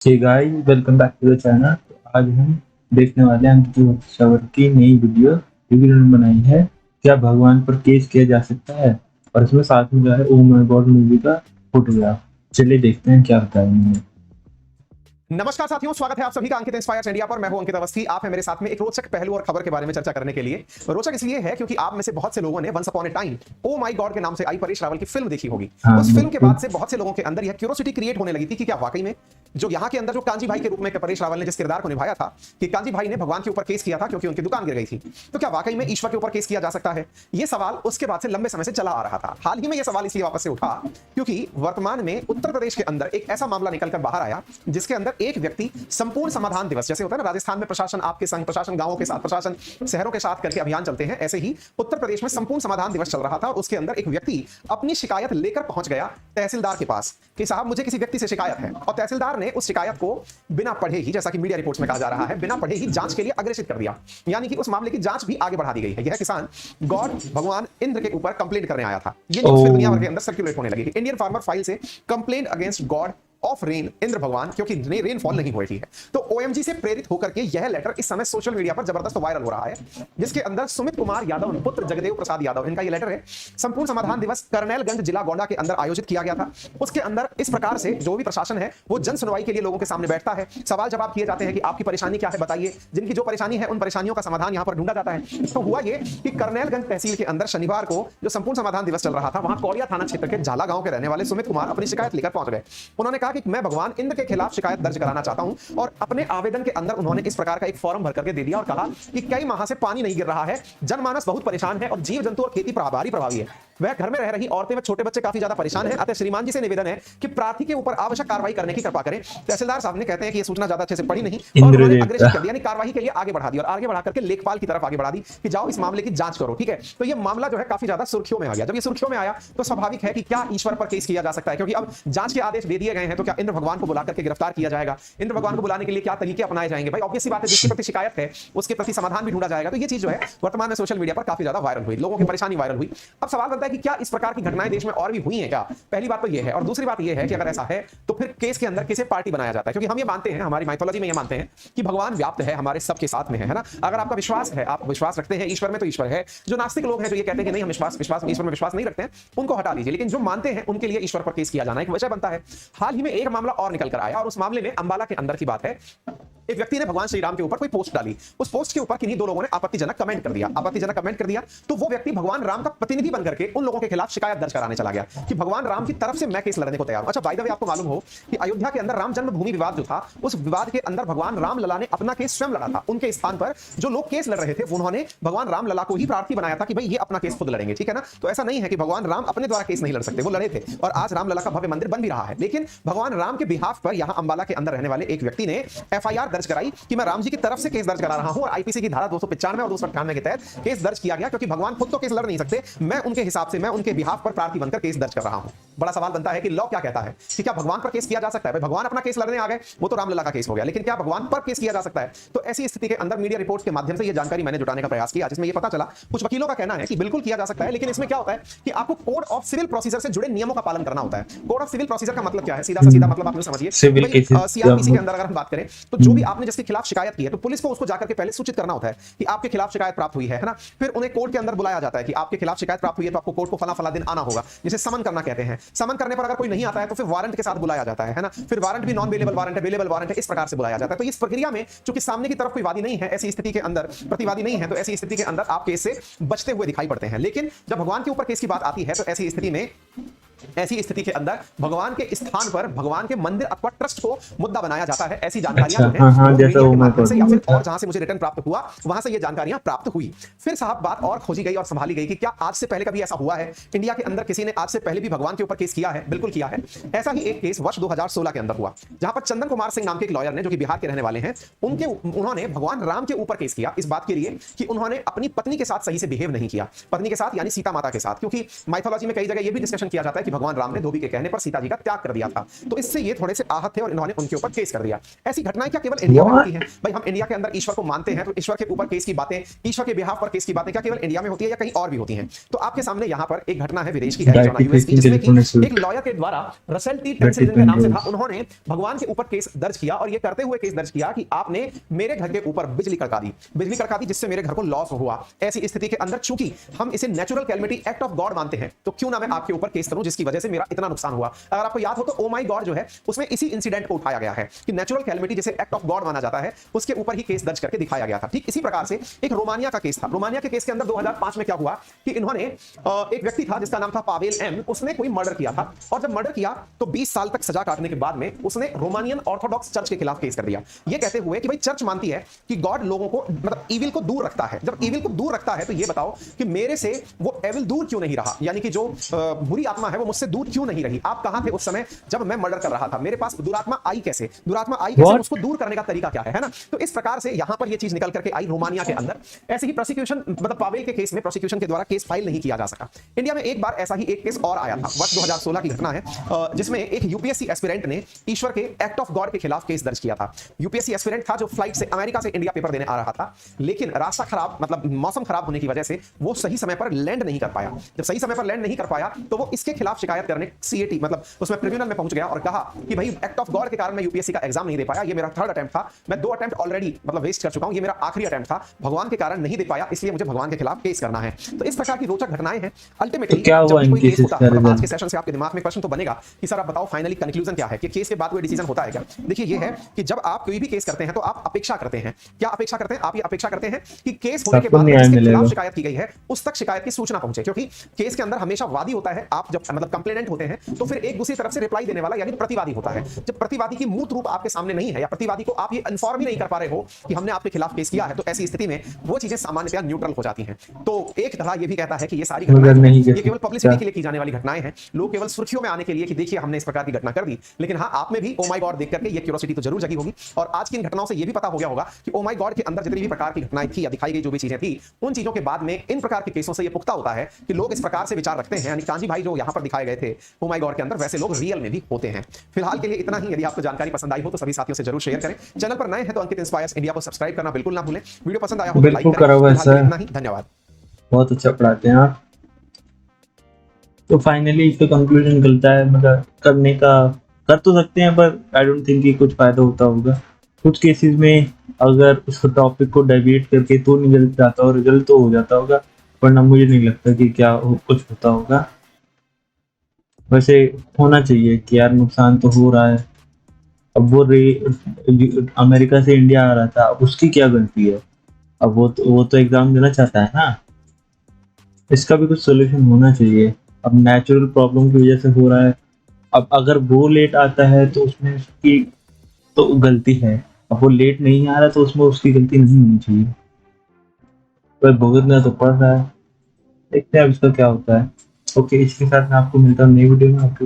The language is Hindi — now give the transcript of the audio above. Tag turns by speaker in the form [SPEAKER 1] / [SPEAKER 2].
[SPEAKER 1] Hey guys, welcome back to the channel. तो आज हम देखने वाले हैं अंकित शवर की नई वीडियो जो कि उन्होंने बनाई है। क्या भगवान पर केस किया जा सकता है? और इसमें साथ में जो है ओ माय गॉड मूवी का फोटोग्राफ। चलिए देखते हैं क्या बताया उन्होंने।
[SPEAKER 2] नमस्कार साथियों, स्वागत है आप सभी का अंकित इंस्पायर्स इंडिया पर। मैं हूं अंकित अवस्थी। आप हैं मेरे साथ में एक रोचक पहलू और खबर के बारे में चर्चा करने के लिए। रोचक इसलिए है क्योंकि आप में से बहुत से लोगों ने once upon a time oh my God के नाम से आई परेश रावल की फिल्म देखी होगी।
[SPEAKER 1] हाँ,
[SPEAKER 2] उस फिल्म के
[SPEAKER 1] बिल्कुल।
[SPEAKER 2] बाद से बहुत से लोगों के अंदर यह क्यूरियोसिटी क्रिएट होने लगी थी कि क्या वाकई में जो यहाँ के अंदर जो कांजी भाई के रूप में परेश रावल ने जिस किरदार को निभाया था कि कांजी भाई ने भगवान के ऊपर केस किया था क्योंकि उनकी दुकान गिर गई थी, तो क्या वाकई में ईश्वर के ऊपर केस किया जा सकता है? ये सवाल उसके बाद से लंबे समय से चला आ रहा था। हाल ही में यह सवाल इसलिए वापस से उठा क्योंकि वर्तमान में उत्तर प्रदेश के अंदर एक ऐसा मामला निकलकर बाहर आया जिसके अंदर एक व्यक्ति संपूर्ण समाधान दिवस, जैसे होता है ना राजस्थान में प्रशासन आपके संग, प्रशासन गांवों के साथ, प्रशासन शहरों के साथ करके अभियान चलते हैं, ऐसे ही उत्तर प्रदेश में संपूर्ण समाधान दिवस चल रहा था और उसके अंदर एक व्यक्ति अपनी शिकायत लेकर पहुंच गया तहसीलदार के पास कि साहब मुझे किसी व्यक्ति से शिकायत है, और तहसीलदार ने उस शिकायत को बिना पढ़े ही, जैसा कि मीडिया रिपोर्ट्स में कहा जा रहा है, बिना पढ़े ही जांच के लिए अग्रेसित कर दिया। यानी कि उस मामले की जांच भी आगे बढ़ा दी गई है। यह किसान गॉड भगवान इंद्र के ऊपर कंप्लेंट करने आया था। यह न्यूज़ फिर दुनिया भर के अंदर सर्कुलेट होने लगी। इंडियन फार्मर फाइल से complaint against God of rain, Indra भगवान, क्योंकि रेनफॉल नहीं हुई है। तो ओएमजी से प्रेरित होकर के यह लेटर इस समय सोशल मीडिया पर जबरदस्त वायरल हो रहा है, जिसके अंदर सुमित कुमार यादव पुत्र जगदेव प्रसाद यादव, इनका यह लेटर है। संपूर्ण समाधान दिवस करनैलगंज जिला गोंडा के अंदर आयोजित किया गया था। उसके अंदर इस प्रकार से जो भी प्रशासन है वो जन सुनवाई के लिए लोगों के सामने बैठता है, सवाल जवाब किए जाते हैं कि आपकी परेशानी क्या है बताइए। जिनकी जो परेशानी है उन परेशानियों का समाधान यहाँ पर ढूंढा जाता है। तो हुआ ये कि करनैलगंज तहसील के अंदर शनिवार को जो संपूर्ण समाधान दिवस चल रहा था, वहां कौड़िया थाना क्षेत्र के झाला गांव के रहने वाले सुमित कुमार अपनी शिकायत लेकर पहुंच गए। उन्होंने कहा कि मैं भगवान के खिलाफ शिकायत दर्ज कराना चाहता हूं, और अपने आवेदन के अंदर उन्होंने इस प्रकार का एक फॉर्म भर करके दे दिया और कहा कि कई माह से पानी नहीं गिर रहा है, जनमानस बहुत परेशान है और जीव जंतु और खेती प्रभावी है। वह घर में रह रही औरतें व छोटे बच्चे काफी ज्यादा परेशान हैं। अतः श्रीमान जी से निवेदन है कि प्रार्थी के ऊपर आवश्यक कार्रवाई करने की कृपा करें। तहसीलदार साहब ने कहते हैं कि यह सूचना ज्यादा अच्छे से पढ़ी नहीं और
[SPEAKER 1] इंद्र
[SPEAKER 2] उन्होंने
[SPEAKER 1] देवता।
[SPEAKER 2] अग्रेसित कर दिया, यानी कार्रवाई के लिए आगे बढ़ा दी और आगे बढ़ा करके लेखपाल की तरफ आगे बढ़ा दी कि जाओ इस मामले की जांच करो। ठीक है, तो यह मामला जो है काफी ज्यादा सुर्खियों में आ गया। जब ये सुर्खियों में आया तो स्वाभाविक है कि क्या ईश्वर पर केस किया जा सकता है, क्योंकि अब जांच के आदेश दे दिए गए हैं, तो क्या इंद्र भगवान को बुला करके गिरफ्तार किया जाएगा? इंद्र भगवान को बुलाने के लिए क्या तरीके अपनाए जाएंगे? भाई ऑब्वियस सी बात है, जिसके प्रति शिकायत है उसके प्रति समाधान भी ढूंढा जाएगा। तो ये चीज जो है वर्तमान में सोशल मीडिया पर काफी ज्यादा वायरल हुई, लोगों की परेशानी वायरल हुई। अब सवाल बनता है कि क्या इस प्रकार की घटनाएं देश में और भी हुई हैं क्या? पहली बात तो ये है, और दूसरी बात ये है कि अगर ऐसा है तो फिर केस के अंदर किसे पार्टी बनाया जाता है? क्योंकि हम ये मानते हैं, हमारी माइथोलॉजी में ये मानते हैं कि भगवान व्याप्त है, हमारे सबके साथ में है ना। अगर आपका विश्वास है, आप विश्वास रखते हैं ईश्वर में, तो ईश्वर है। जो नास्तिक लोग हैं जो ये कहते हैं कि नहीं हम विश्वास ईश्वर में विश्वास नहीं रखते हैं, उनको हटा दीजिए, लेकिन जो मानते हैं उनके लिए ईश्वर पर केस किया जाना एक वजह बनता है। हाल ही में एक मामला और निकल कर आया, और उस मामले में अंबाला के अंदर की बात है। एक व्यक्ति ने भगवान श्री राम के ऊपर कोई पोस्ट डाली, उस पोस्ट के ऊपर किन्हीं दो लोगों ने आपत्तिजनक कमेंट कर दिया। तो वो व्यक्ति भगवान राम का प्रतिनिधि बनकर के उन लोगों के खिलाफ शिकायत दर्ज कराने चला गया कि भगवान राम की तरफ से मैं केस लड़ने को तैयार हूं। अच्छा, बाय द वे आपको मालूम हो कि अयोध्या के अंदर राम जन्मभूमि विवाद जो था, उस विवाद के अंदर भगवान राम लला ने अपना केस स्वयं लड़ा था। उनके स्थान पर जो लोग केस लड़ रहे थे उन्होंने भगवान राम लला को ही प्रार्थी बनाया था कि भाई ये अपना केस खुद लड़ेंगे, ठीक है ना। तो ऐसा नहीं है कि भगवान राम अपने द्वारा केस नहीं लड़ सकते, वो लड़े थे और आज राम लला का भव्य मंदिर बन भी रहा है। लेकिन भगवान राम के बिहाफ पर यहां अंबाला के अंदर रहने वाले एक व्यक्ति ने एफआईआर दर्ज कराई कि मैं राम जी की तरफ से केस दर्ज करा रहा हूं, और आईपीसी की धारा 295 और 298 के तहत केस दर्ज किया गया, क्योंकि भगवान खुद तो केस लड़ नहीं सकते, मैं उनके हिसाब से, मैं उनके बिहाफ पर प्रार्थी बनकर केस दर्ज कर रहा हूं। बड़ा सवाल बनता है कि लॉ क्या कहता है कि क्या भगवान पर केस किया जा सकता है? भाई भगवान अपना केस लड़ने आ गए, वो तो रामलला का केस हो गया, लेकिन क्या भगवान पर केस किया जा सकता है? तो ऐसी स्थिति के अंदर मीडिया रिपोर्ट्स के माध्यम से यह जानकारी मैंने जुटाने का प्रयास किया, जिसमें यह पता चला कुछ वकीलों का कहना है कि बिल्कुल किया जा सकता है, लेकिन इसमें क्या होता है कि आपको कोड ऑफ सिविल प्रोसीजर से जुड़े नियमों का पालन करना होता है। कोड ऑफ सिविल प्रोसीजर का मतलब क्या है? सीधा सा सीधा मतलब आप समझिए,
[SPEAKER 1] सिविल केसेस।
[SPEAKER 2] सीआरपीसी के अंदर अगर हम बात करें तो जो भी आपने जिसके खिलाफ शिकायत की है, तो पुलिस को उसको जाकर के पहले सूचित करना होता है कि आपके खिलाफ शिकायत प्राप्त हुई है ना। फिर उन्हें कोर्ट के अंदर बुलाया जाता है कि आपके खिलाफ शिकायत प्राप्त हुई है, तो आपको कोर्ट को फला फला दिन आना होगा, जिसे समन करना कहते हैं। समन करने पर अगर कोई नहीं आता है तो फिर वारंट के साथ बुलाया जाता है ना। फिर वारंट भी नॉन बेलेबल वारंट है, बेलेबल वारंट है, इस प्रकार से बुलाया जाता है। तो इस प्रक्रिया में चूंकि सामने की तरफ कोई वादी नहीं है, ऐसी स्थिति के अंदर प्रतिवादी नहीं है, तो ऐसी स्थिति के अंदर आप केस से बचते हुए दिखाई पड़ते हैं। लेकिन जब भगवान के ऊपर केस की बात आती है तो ऐसी स्थिति के अंदर भगवान के स्थान पर भगवान के मंदिर अथवा ट्रस्ट को मुद्दा बनाया जाता है। ऐसी जानकारियां
[SPEAKER 1] अच्छा,
[SPEAKER 2] जो
[SPEAKER 1] हाँ
[SPEAKER 2] हैं
[SPEAKER 1] हाँ,
[SPEAKER 2] वो
[SPEAKER 1] जैसा
[SPEAKER 2] मीडिया
[SPEAKER 1] ओ
[SPEAKER 2] के
[SPEAKER 1] माय
[SPEAKER 2] माध्यम
[SPEAKER 1] गॉड
[SPEAKER 2] से या
[SPEAKER 1] मूवी
[SPEAKER 2] फिर
[SPEAKER 1] था।
[SPEAKER 2] और जहां से मुझे रिटर्न प्राप्त हुआ वहां से ये जानकारियां प्राप्त हुई। फिर साहब बात और खोजी गई और संभाली गई कि क्या आज से पहले कभी ऐसा हुआ है इंडिया के अंदर किसी ने आज से पहले भी भगवान के ऊपर केस किया है? बिल्कुल किया है। ऐसा ही एक केस वर्ष 2016 के अंदर हुआ, जहां पर चंदन कुमार सिंह नाम के एक लॉयर ने, जो कि बिहार के रहने वाले हैं, उन्होंने भगवान राम के ऊपर केस किया इस बात के लिए कि उन्होंने अपनी पत्नी के साथ सही से बिहेव नहीं किया। पत्नी के साथ यानी सीता माता के साथ, क्योंकि माइथोलॉजी में कई जगह यह भी डिस्कशन किया जाता है कि कि भगवान राम ने धोबी के कहने पर सीता जी का त्याग कर दिया था। तो इससे ये थोड़े से आहत थे और इन्होंने उनके ऊपर केस कर दिया। ऐसी घटनाएं क्या केवल इंडिया में होती हैं? भाई हम इंडिया के अंदर ईश्वर को मानते हैं, तो ईश्वर के ऊपर केस की बातें, ईश्वर के बिहाफ पर केस की बातें क्या केवल इंडिया में होती है या कहीं और भी होती हैं? तो आपके सामने यहाँ पर एक घटना है विदेश की, यूएस की, जिसमें कि एक लॉयर के द्वारा रसेल टी टेंसिल जिनके नाम से था, उन्होंने भगवान के ऊपर केस दर्ज किया और ये करते हुए केस दर्ज किया कि आपने मेरे घर के ऊपर बिजली कड़का दी जिससे मेरे घर को लॉस हुआ। ऐसी स्थिति के अंदर चूंकि हम इसे natural calamity act of God मानते हैं, तो क्यों ना मैं आपके ऊपर केस करूं जिसकी वजह से मेरा इतना नुकसान हुआ। अगर आपको याद हो तो ओ माय गॉड जो है उसमें इसी इंसिडेंट को उठाया गया है कि नेचुरल कैलेमिटी जिसे एक्ट ऑफ गॉड माना जाता है उसके ऊपर ही केस दर्ज करके दिखाया गया था। ठीक इसी प्रकार से एक रोमानिया का केस था। रोमानिया के केस के अंदर 2005 में क्या हुआ कि इन्होंने एक व्यक्ति था जिसका नाम था पावेल एम, उसने कोई मर्डर किया था और जब मर्डर किया तो 20 साल तक सजा काटने के बाद में उसने रोमानियन ऑर्थोडॉक्स चर्च के खिलाफ केस कर दिया, ये कहते हुए कि भाई चर्च मानती है कि गॉड लोगों को मतलब ईविल को दूर रखता है। जब ईविल को दूर रखता है तो ये बताओ कि मेरे से वो एविल दूर क्यों नहीं रहा, यानी कि जो बुरी आत्मा है वो मुझसे दूर क्यों नहीं रही। आप कहां थे उस समय जब मैं मर्डर कर रहा था? मेरे पास दुरात्मा आई कैसे? उसको दूर करने का तरीका क्या है ना? तो इस प्रकार से यहां पर ये चीज निकल करके आई रोमानिया के अंदर। ऐसे ही प्रोसिक्यूशन मतलब पावेल के केस में प्रोसिक्यूशन के द्वारा केस फाइल नहीं किया जा सका। इंडिया में एक बार ऐसा ही एक केस और आया था, वर्ष 2016 की घटना है, जिसमें एक यूपीएससी एस्पिरेंट ने ईश्वर के एक्ट ऑफ गॉड के खिलाफ केस दर्ज किया था। यूपीएससी एस्पिरेंट था जो फ्लाइट से अमेरिका से इंडिया पेपर देने आ रहा था, लेकिन रास्ता खराब मतलब मौसम खराब होने की वजह से वो सही समय पर लैंड नहीं कर पाया। जब सही समय पर लैंड नहीं कर पाया तो वो इसके खिलाफ शिकायत करने सीएटी मतलब उसमें ट्रिब्यूनल में पहुंच गया और कहा कि भाई एक्ट ऑफ गॉड के कारण मैं यूपीएससी का एग्जाम नहीं दे पाया, ये मेरा थर्ड अटेम्प्ट था, मैं 2 अटेम्प्ट ऑलरेडी मतलब वेस्ट कर चुका हूं, ये मेरा आखिरी अटेम्प्ट था, भगवान के कारण नहीं दे पाया, इसलिए मुझे भगवान के खिलाफ केस करना है। तो इस प्रकार की रोचक घटनाएं हैं। अल्टीमेटली
[SPEAKER 1] क्या हुआ इन केसेस का रिजल्ट?
[SPEAKER 2] आज के सेशन से आपके दिमाग में प्रश्न तो बनेगा कि सर आप बताओ फाइनली कंक्लूजन क्या है, कि केस के बाद कोई डिसीजन होता है क्या? देखिए ये है कि जब आप कोई भी केस करते हैं तो आप अपेक्षा करते हैं, क्या अपेक्षा करते हैं? आप ये अपेक्षा करते हैं कि केस होने के बाद जिसके खिलाफ शिकायत की गई है उस तक शिकायत की सूचना पहुंचे, क्योंकि केस के अंदर हमेशा वादी होता है। आप जब मतलब कंप्लेनेंट होते हैं तो फिर एक दूसरी तरफ से रिप्लाई देने वाला यानी प्रतिवादी होता है। जब प्रतिवादी की मूर्त रूप आपके सामने नहीं है या प्रतिवादी को आप ये इन्फॉर्म ही नहीं कर पा रहे हो कि हमने आपके खिलाफ केस किया है, तो ऐसी स्थिति में वो चीजें सामान्यतः न्यूट्रल हो जाती हैं। तो एक तरह ये भी कहता है कि ये सारी घटनाएं ये केवल पब्लिसिटी के लिए की जाने वाली घटनाएं हैं, लोग केवल सुर्खियों में आने के लिए कि देखिए हमने इस प्रकार की घटना कर दी। लेकिन हाँ, आप में भी ओ माय गॉड देख करके ये क्यूरियोसिटी तो जरूर जगी होगी और आज की इन घटनाओं से ये भी पता हो गया होगा कि ओ माय गॉड के अंदर जितनी भी प्रकार की घटनाएं थी या दिखाई गई जो भी चीजें थी, उन चीजों के बाद में इन प्रकार के केसों से ये पुख्ता होता है कि लोग इस प्रकार से विचार रखते हैं, यानी कांजी भाई जो यहाँ पर दिखाए गए थे ओ माय गॉड के अंदर, वैसे लोग रियल में भी होते हैं। फिलहाल के लिए इतना ही। यदि आपको जानकारी पसंद आई हो तो सभी साथियों से जरूर शेयर करें। चैनल पर नए हैं तो अंकित इंस्पायर्स इंडिया को सब्सक्राइब करना बिल्कुल ना भूलें। वीडियो पसंद आया हो तो लाइक करें। इतना ही, धन्यवाद।
[SPEAKER 1] बहुत अच्छा पढ़ाते हैं आप। तो फाइनली इसका कंक्लूजन निकलता है मतलब करने का कर तो सकते हैं पर आई डोंट थिंक कि कुछ फायदा होता होगा। कुछ केसेस में अगर उस टॉपिक को डेविएट करके तो निकल जाता और रिजल्ट तो हो जाता होगा, वरना मुझे नहीं लगता कि क्या कुछ होता होगा। वैसे होना चाहिए कि यार नुकसान तो हो रहा है। अब वो अमेरिका से इंडिया आ रहा था, अब उसकी क्या गलती है? अब वो तो एग्जाम देना चाहता है ना। इसका भी कुछ सोल्यूशन होना चाहिए। अब नेचुरल प्रॉब्लम की वजह से हो रहा है, अब अगर वो लेट आता है तो उसमें उसकी तो गलती है, अब वो लेट नहीं आ रहा तो उसमें उसकी गलती नहीं होनी चाहिए। तो भुगतना तो पड़ रहा है, देखते हैं अब इसका क्या होता है। ओके, इसके साथ मैं आपको मिलता हूँ नई वीडियो में। आपके